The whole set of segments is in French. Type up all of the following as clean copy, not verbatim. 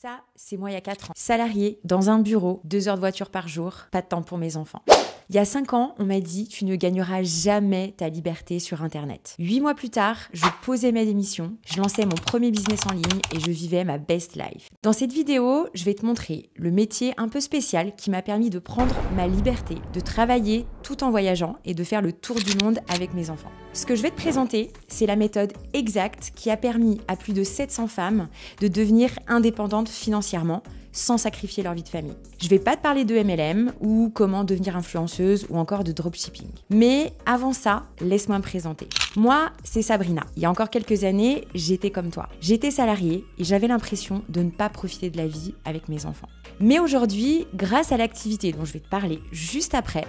Ça, c'est moi il y a 4 ans. Salarié, dans un bureau, 2 heures de voiture par jour, pas de temps pour mes enfants. Il y a 5 ans, on m'a dit « Tu ne gagneras jamais ta liberté sur Internet ». 8 mois plus tard, je posais ma démission, je lançais mon premier business en ligne et je vivais ma best life. Dans cette vidéo, je vais te montrer le métier un peu spécial qui m'a permis de prendre ma liberté, de travailler tout en voyageant et de faire le tour du monde avec mes enfants. Ce que je vais te présenter, c'est la méthode exacte qui a permis à plus de 700 femmes de devenir indépendantes financièrement sans sacrifier leur vie de famille. Je vais pas te parler de MLM ou comment devenir influenceuse ou encore de dropshipping. Mais avant ça, laisse-moi me présenter. Moi, c'est Sabrina. Il y a encore quelques années, j'étais comme toi. J'étais salariée et j'avais l'impression de ne pas profiter de la vie avec mes enfants. Mais aujourd'hui, grâce à l'activité dont je vais te parler juste après,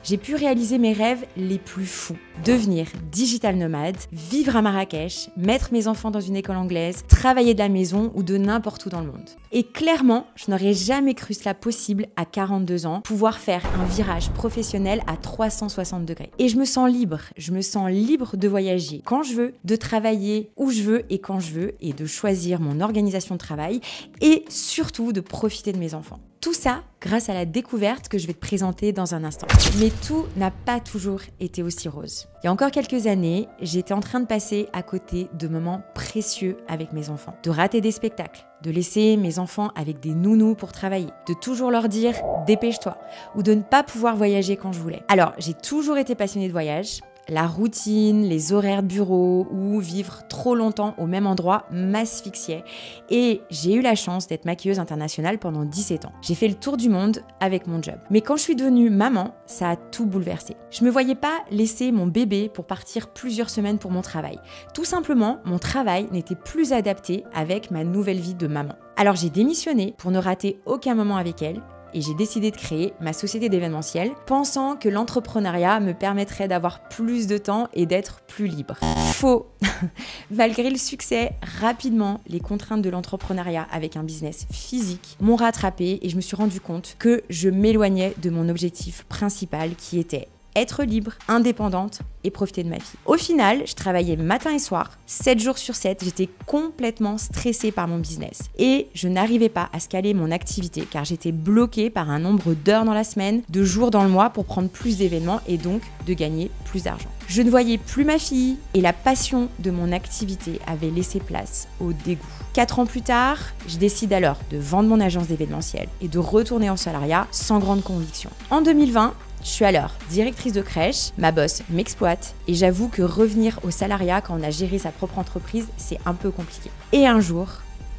j'ai pu réaliser mes rêves les plus fous. Devenir digital nomade, vivre à Marrakech, mettre mes enfants dans une école anglaise, travailler de la maison ou de n'importe où dans le monde. Et clairement, je n'aurais jamais cru cela possible à 42 ans, pouvoir faire un virage professionnel à 360 degrés. Et je me sens libre de voyager quand je veux, de travailler où je veux et quand je veux, et de choisir mon organisation de travail, et surtout de profiter de mes enfants. Tout ça grâce à la découverte que je vais te présenter dans un instant. Mais tout n'a pas toujours été aussi rose. Il y a encore quelques années, j'étais en train de passer à côté de moments précieux avec mes enfants. De rater des spectacles, de laisser mes enfants avec des nounous pour travailler, de toujours leur dire « dépêche-toi » ou de ne pas pouvoir voyager quand je voulais. Alors, j'ai toujours été passionnée de voyage. La routine, les horaires de bureau ou vivre trop longtemps au même endroit m'asphyxiait. Et j'ai eu la chance d'être maquilleuse internationale pendant 17 ans. J'ai fait le tour du monde avec mon job. Mais quand je suis devenue maman, ça a tout bouleversé. Je me voyais pas laisser mon bébé pour partir plusieurs semaines pour mon travail. Tout simplement, mon travail n'était plus adapté avec ma nouvelle vie de maman. Alors j'ai démissionné pour ne rater aucun moment avec elle. Et j'ai décidé de créer ma société d'événementiel, pensant que l'entrepreneuriat me permettrait d'avoir plus de temps et d'être plus libre. Faux. Malgré le succès, rapidement, les contraintes de l'entrepreneuriat avec un business physique m'ont rattrapée et je me suis rendu compte que je m'éloignais de mon objectif principal qui était être libre, indépendante et profiter de ma vie. Au final, je travaillais matin et soir, 7 jours sur 7, j'étais complètement stressée par mon business. Et je n'arrivais pas à scaler mon activité car j'étais bloquée par un nombre d'heures dans la semaine, de jours dans le mois pour prendre plus d'événements et donc de gagner plus d'argent. Je ne voyais plus ma fille et la passion de mon activité avait laissé place au dégoût. 4 ans plus tard, je décide alors de vendre mon agence d'événementiel et de retourner en salariat sans grande conviction. En 2020, je suis alors directrice de crèche, ma boss m'exploite et j'avoue que revenir au salariat quand on a géré sa propre entreprise, c'est un peu compliqué. Et un jour,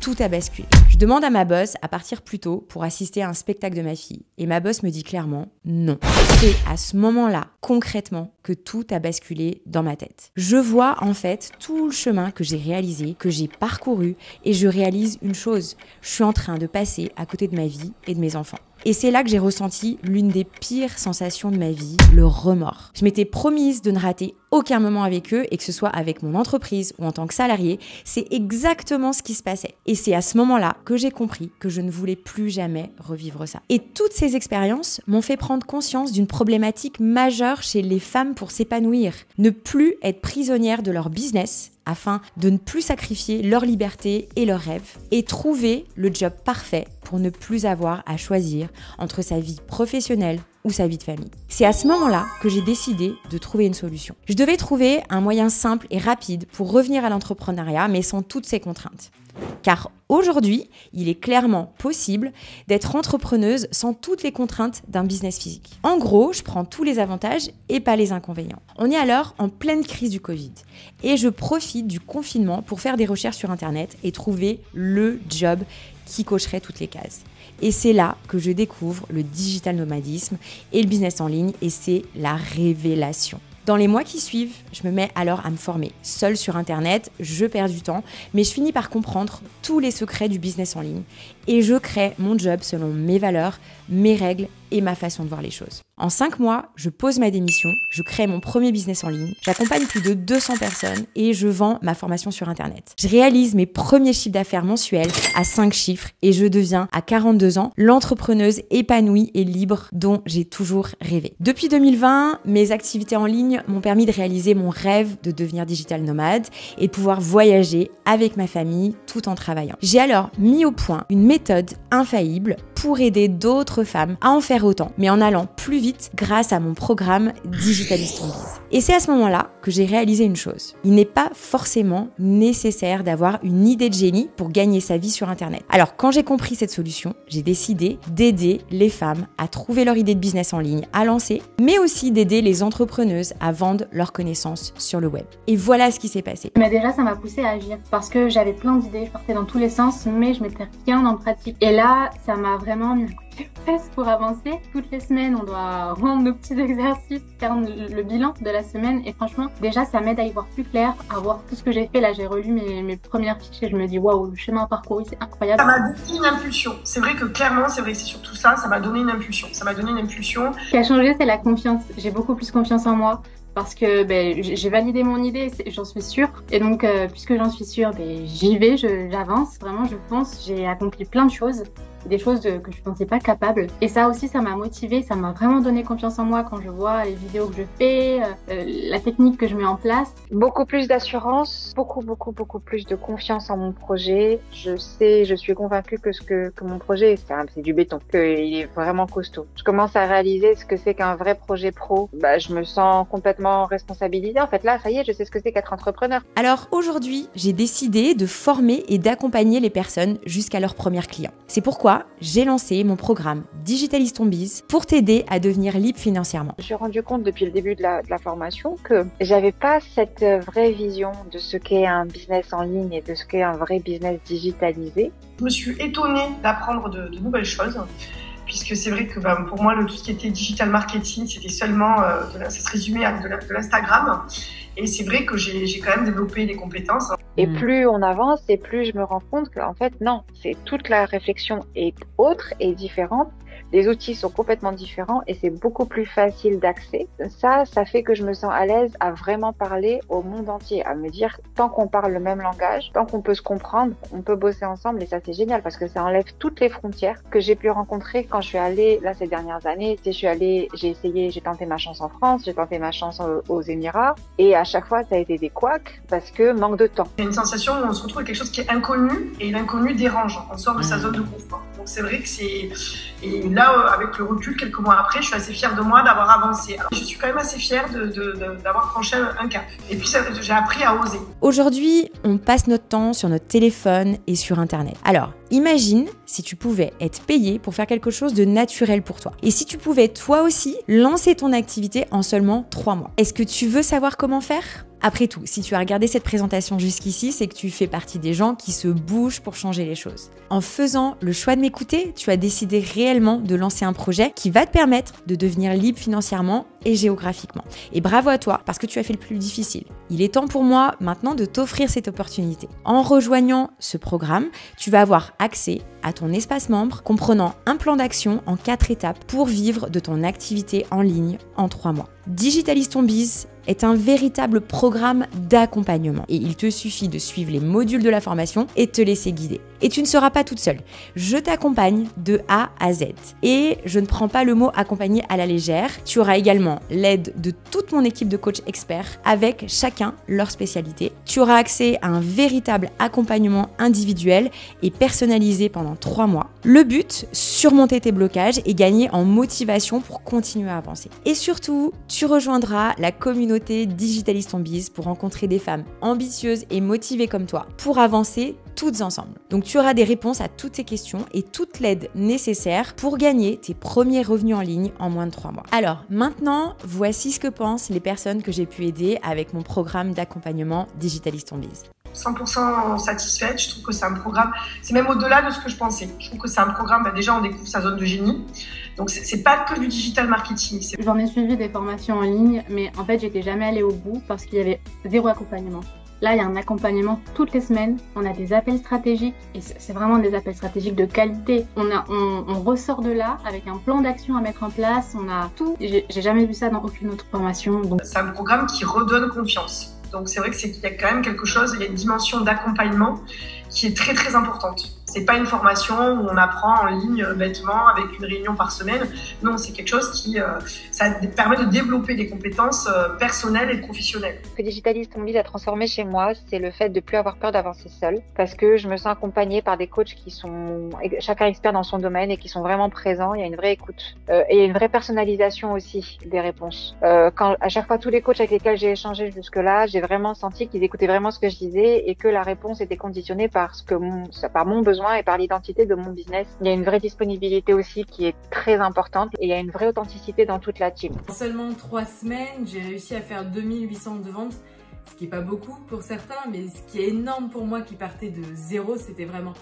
tout a basculé. Je demande à ma boss à partir plus tôt pour assister à un spectacle de ma fille. Et ma boss me dit clairement non. C'est à ce moment-là, concrètement, que tout a basculé dans ma tête. Je vois en fait tout le chemin que j'ai réalisé, que j'ai parcouru et je réalise une chose. Je suis en train de passer à côté de ma vie et de mes enfants. Et c'est là que j'ai ressenti l'une des pires sensations de ma vie, le remords. Je m'étais promise de ne rater aucun moment avec eux et que ce soit avec mon entreprise ou en tant que salarié, c'est exactement ce qui se passait. Et c'est à ce moment-là que j'ai compris que je ne voulais plus jamais revivre ça. Et toutes ces expériences m'ont fait prendre conscience d'une problématique majeure chez les femmes pour s'épanouir. Ne plus être prisonnières de leur business afin de ne plus sacrifier leur liberté et leurs rêves et trouver le job parfait pour ne plus avoir à choisir entre sa vie professionnelle ou sa vie de famille. C'est à ce moment-là que j'ai décidé de trouver une solution. Je devais trouver un moyen simple et rapide pour revenir à l'entrepreneuriat, mais sans toutes ces contraintes. Car aujourd'hui, il est clairement possible d'être entrepreneuse sans toutes les contraintes d'un business physique. En gros, je prends tous les avantages et pas les inconvénients. On est alors en pleine crise du Covid et je profite du confinement pour faire des recherches sur Internet et trouver le job qui cocherait toutes les cases. Et c'est là que je découvre le digital nomadisme et le business en ligne et c'est la révélation. Dans les mois qui suivent, je me mets alors à me former. Seule sur Internet, je perds du temps, mais je finis par comprendre tous les secrets du business en ligne et je crée mon job selon mes valeurs, mes règles et ma façon de voir les choses. En 5 mois, je pose ma démission, je crée mon premier business en ligne, j'accompagne plus de 200 personnes et je vends ma formation sur Internet. Je réalise mes premiers chiffres d'affaires mensuels à 5 chiffres et je deviens, à 42 ans, l'entrepreneuse épanouie et libre dont j'ai toujours rêvé. Depuis 2020, mes activités en ligne m'ont permis de réaliser mon rêve de devenir digital nomade et de pouvoir voyager avec ma famille tout en travaillant. J'ai alors mis au point une méthode infaillible pour aider d'autres femmes à en faire autant, mais en allant plus vite grâce à mon programme Digitalise ton Biz. Et c'est à ce moment-là que j'ai réalisé une chose. Il n'est pas forcément nécessaire d'avoir une idée de génie pour gagner sa vie sur Internet. Alors, quand j'ai compris cette solution, j'ai décidé d'aider les femmes à trouver leur idée de business en ligne, à lancer, mais aussi d'aider les entrepreneuses à vendre leurs connaissances sur le web. Et voilà ce qui s'est passé. Mais déjà, ça m'a poussée à agir parce que j'avais plein d'idées, je partais dans tous les sens, mais je mettais rien en pratique. Et là, ça m'a vraiment mis un coup de fesse pour avancer. Toutes les semaines, on doit rendre nos petits exercices, faire le bilan de la semaine. Et franchement, déjà, ça m'aide à y voir plus clair, à voir tout ce que j'ai fait. Là, j'ai relu mes premières fiches et je me dis, waouh, le chemin parcouru, c'est incroyable. Ça m'a donné une impulsion. C'est vrai que clairement, c'est surtout ça, ça m'a donné une impulsion. Ça m'a donné une impulsion. Ce qui a changé, c'est la confiance. J'ai beaucoup plus confiance en moi. Parce que j'ai validé mon idée, j'en suis sûre. Et donc, puisque j'en suis sûre, j'y vais, j'avance, vraiment, je fonce. J'ai accompli plein de choses, des choses que je ne pensais pas capable. Et ça aussi, ça m'a motivée, ça m'a vraiment donné confiance en moi quand je vois les vidéos que je fais, la technique que je mets en place. Beaucoup plus d'assurance, beaucoup plus de confiance en mon projet. Je suis convaincue que mon projet, c'est du béton, qu'il est vraiment costaud. Je commence à réaliser ce que c'est qu'un vrai projet pro. Je me sens complètement responsabilisée. En fait, là, ça y est, je sais ce que c'est qu'être entrepreneur. Alors aujourd'hui, j'ai décidé de former et d'accompagner les personnes jusqu'à leurs premiers clients. C'est pourquoi j'ai lancé mon programme Digitalise ton Biz pour t'aider à devenir libre financièrement. Je me suis rendu compte depuis le début de la formation que j'avais pas cette vraie vision de ce qu'est un business en ligne et de ce qu'est un vrai business digitalisé. Je me suis étonnée d'apprendre de nouvelles choses. Puisque c'est vrai que pour moi, tout ce qui était digital marketing, c'était seulement, ça se résumait à de l'Instagram. Et c'est vrai que j'ai quand même développé des compétences. Et plus on avance, et plus je me rends compte qu'en fait, non, c'est toute la réflexion est autre et différente. Les outils sont complètement différents et c'est beaucoup plus facile d'accès. Ça fait que je me sens à l'aise à vraiment parler au monde entier, à me dire tant qu'on parle le même langage, tant qu'on peut se comprendre, on peut bosser ensemble et ça c'est génial parce que ça enlève toutes les frontières que j'ai pu rencontrer quand je suis allée là ces dernières années. J'ai tenté ma chance en France, j'ai tenté ma chance aux Émirats et à chaque fois ça a été des couacs parce que manque de temps. Il y a une sensation où on se retrouve avec quelque chose qui est inconnu et l'inconnu dérange. On sort de sa zone de confort. Donc c'est vrai que c'est... Et là, avec le recul, quelques mois après, je suis assez fière de moi d'avoir avancé. Alors, je suis quand même assez fière d'avoir franchi un cap. Et puis, j'ai appris à oser. Aujourd'hui, on passe notre temps sur notre téléphone et sur Internet. Alors, imagine si tu pouvais être payé pour faire quelque chose de naturel pour toi. Et si tu pouvais, toi aussi, lancer ton activité en seulement 3 mois. Est-ce que tu veux savoir comment faire ? Après tout, si tu as regardé cette présentation jusqu'ici, c'est que tu fais partie des gens qui se bougent pour changer les choses. En faisant le choix de m'écouter, tu as décidé réellement de lancer un projet qui va te permettre de devenir libre financièrement et géographiquement. Et bravo à toi, parce que tu as fait le plus difficile. Il est temps pour moi maintenant de t'offrir cette opportunité. En rejoignant ce programme, tu vas avoir accès à ton espace membre comprenant un plan d'action en 4 étapes pour vivre de ton activité en ligne en 3 mois. Digitalise ton Biz est un véritable programme d'accompagnement et il te suffit de suivre les modules de la formation et de te laisser guider. Et tu ne seras pas toute seule. Je t'accompagne de A à Z. Et je ne prends pas le mot accompagner à la légère. Tu auras également l'aide de toute mon équipe de coachs experts avec chacun leur spécialité. Tu auras accès à un véritable accompagnement individuel et personnalisé pendant 3 mois. Le but, surmonter tes blocages et gagner en motivation pour continuer à avancer. Et surtout, tu rejoindras la communauté Digitalise ton Biz pour rencontrer des femmes ambitieuses et motivées comme toi pour avancer toutes ensemble. Donc tu auras des réponses à toutes tes questions et toute l'aide nécessaire pour gagner tes premiers revenus en ligne en moins de 3 mois. Alors maintenant, voici ce que pensent les personnes que j'ai pu aider avec mon programme d'accompagnement Digitalise ton Biz. 100% satisfaite, je trouve que c'est un programme, c'est même au-delà de ce que je pensais. Je trouve que c'est un programme, déjà on découvre sa zone de génie, donc c'est pas que du digital marketing. J'en ai suivi des formations en ligne, mais en fait j'étais jamais allée au bout parce qu'il y avait zéro accompagnement. Là, il y a un accompagnement toutes les semaines. On a des appels stratégiques et c'est vraiment des appels stratégiques de qualité. On ressort de là avec un plan d'action à mettre en place. On a tout. J'ai jamais vu ça dans aucune autre formation. Donc... C'est un programme qui redonne confiance. Donc c'est vrai qu'il y a quand même quelque chose, il y a une dimension d'accompagnement qui est très très importante. C'est pas une formation où on apprend en ligne bêtement avec une réunion par semaine. Non, c'est quelque chose qui ça permet de développer des compétences personnelles et professionnelles. Ce que Digitalise ton Biz a transformé chez moi, c'est le fait de plus avoir peur d'avancer seule, parce que je me sens accompagnée par des coachs qui sont chacun expert dans son domaine et qui sont vraiment présents. Il y a une vraie écoute et il y a une vraie personnalisation aussi des réponses. Quand à chaque fois tous les coachs avec lesquels j'ai échangé jusque-là, j'ai vraiment senti qu'ils écoutaient vraiment ce que je disais et que la réponse était conditionnée par par mon besoin et par l'identité de mon business. Il y a une vraie disponibilité aussi qui est très importante et il y a une vraie authenticité dans toute la team. En seulement 3 semaines, j'ai réussi à faire 2800 de ventes, ce qui est pas beaucoup pour certains, mais ce qui est énorme pour moi qui partait de zéro, c'était vraiment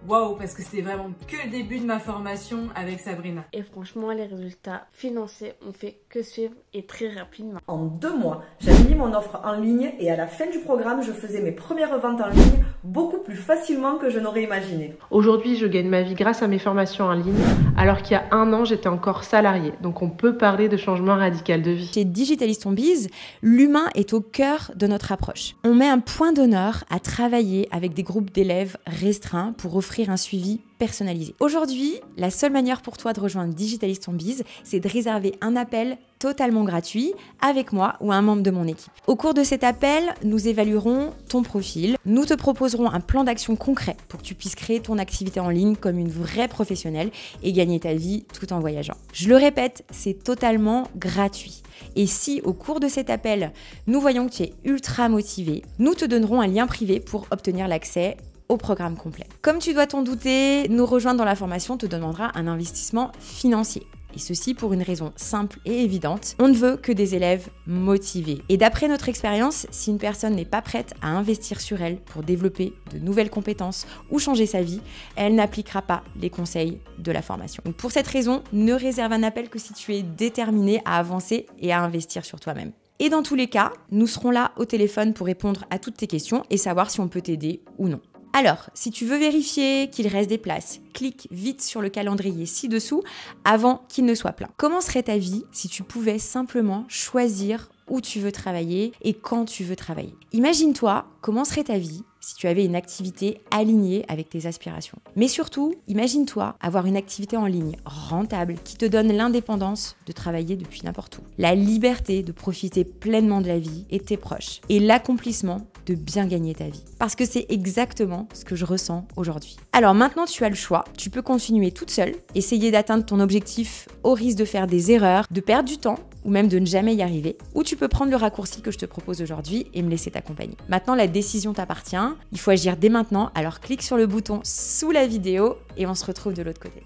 waouh, parce que c'était vraiment que le début de ma formation avec Sabrina. Et franchement, les résultats financiers ont fait que suivre et très rapidement. En 2 mois, j'avais mis mon offre en ligne et à la fin du programme, je faisais mes premières ventes en ligne beaucoup plus facilement que je n'aurais imaginé. Aujourd'hui, je gagne ma vie grâce à mes formations en ligne, alors qu'il y a 1 an, j'étais encore salariée. Donc on peut parler de changement radical de vie. Chez Digitalise ton Biz, l'humain est au cœur de notre approche. On met un point d'honneur à travailler avec des groupes d'élèves restreints pour offrir un suivi personnalisé. Aujourd'hui, la seule manière pour toi de rejoindre Digitalise ton Biz, c'est de réserver un appel totalement gratuit avec moi ou un membre de mon équipe. Au cours de cet appel, nous évaluerons ton profil. Nous te proposerons un plan d'action concret pour que tu puisses créer ton activité en ligne comme une vraie professionnelle et gagner ta vie tout en voyageant. Je le répète, c'est totalement gratuit. Et si au cours de cet appel, nous voyons que tu es ultra motivé, nous te donnerons un lien privé pour obtenir l'accès au programme complet. Comme tu dois t'en douter, nous rejoindre dans la formation te demandera un investissement financier. Et ceci pour une raison simple et évidente, on ne veut que des élèves motivés. Et d'après notre expérience, si une personne n'est pas prête à investir sur elle pour développer de nouvelles compétences ou changer sa vie, elle n'appliquera pas les conseils de la formation. Donc pour cette raison, ne réserve un appel que si tu es déterminé à avancer et à investir sur toi-même. Et dans tous les cas, nous serons là au téléphone pour répondre à toutes tes questions et savoir si on peut t'aider ou non. Alors, si tu veux vérifier qu'il reste des places, clique vite sur le calendrier ci-dessous avant qu'il ne soit plein. Comment serait ta vie si tu pouvais simplement choisir où tu veux travailler et quand tu veux travailler? Imagine-toi comment serait ta vie si tu avais une activité alignée avec tes aspirations. Mais surtout, imagine-toi avoir une activité en ligne rentable qui te donne l'indépendance de travailler depuis n'importe où, la liberté de profiter pleinement de la vie et de tes proches, et l'accomplissement de bien gagner ta vie. Parce que c'est exactement ce que je ressens aujourd'hui. Alors maintenant, tu as le choix. Tu peux continuer toute seule, essayer d'atteindre ton objectif au risque de faire des erreurs, de perdre du temps, ou même de ne jamais y arriver, ou tu peux prendre le raccourci que je te propose aujourd'hui et me laisser t'accompagner. Maintenant, la décision t'appartient, il faut agir dès maintenant, alors clique sur le bouton sous la vidéo et on se retrouve de l'autre côté.